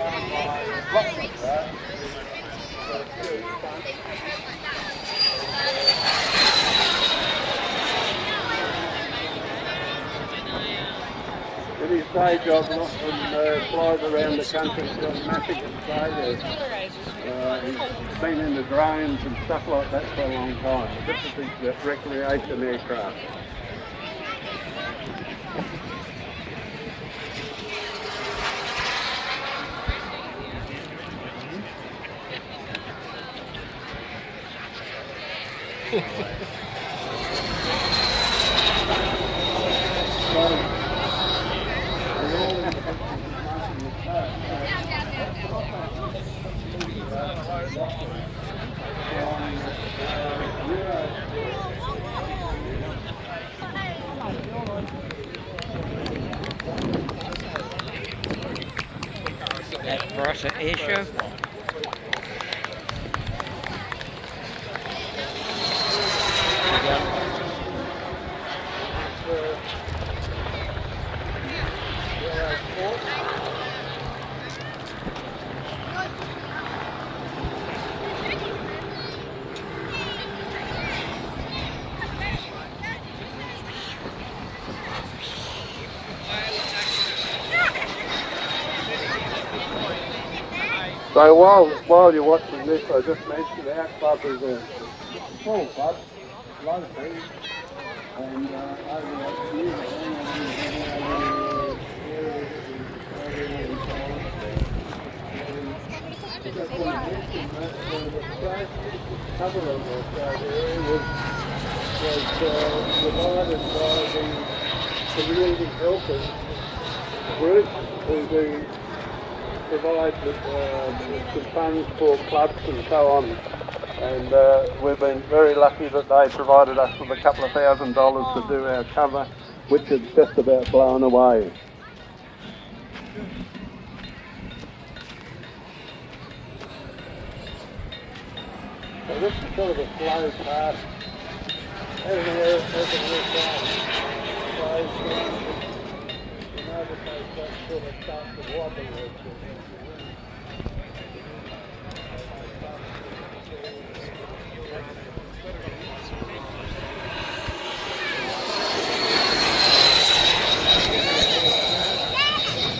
In his day job, Lachlan flies around the country from mapping Australia. He's been in the drones and stuff like that for a long time. This is his recreation aircraft. At Barossa Airshow. So while you're watching this, I just mentioned our club is a small club, low fee, and over the years we've been just want to mention that the first cover of the area was provided by the community helpers group who do provide some funds for clubs and so on, and we've been very lucky that they provided us with a couple of $1,000 to do our cover, which is just about blown away. So this is sort of a slow path as the air goes. You know that they sort of start to wobble.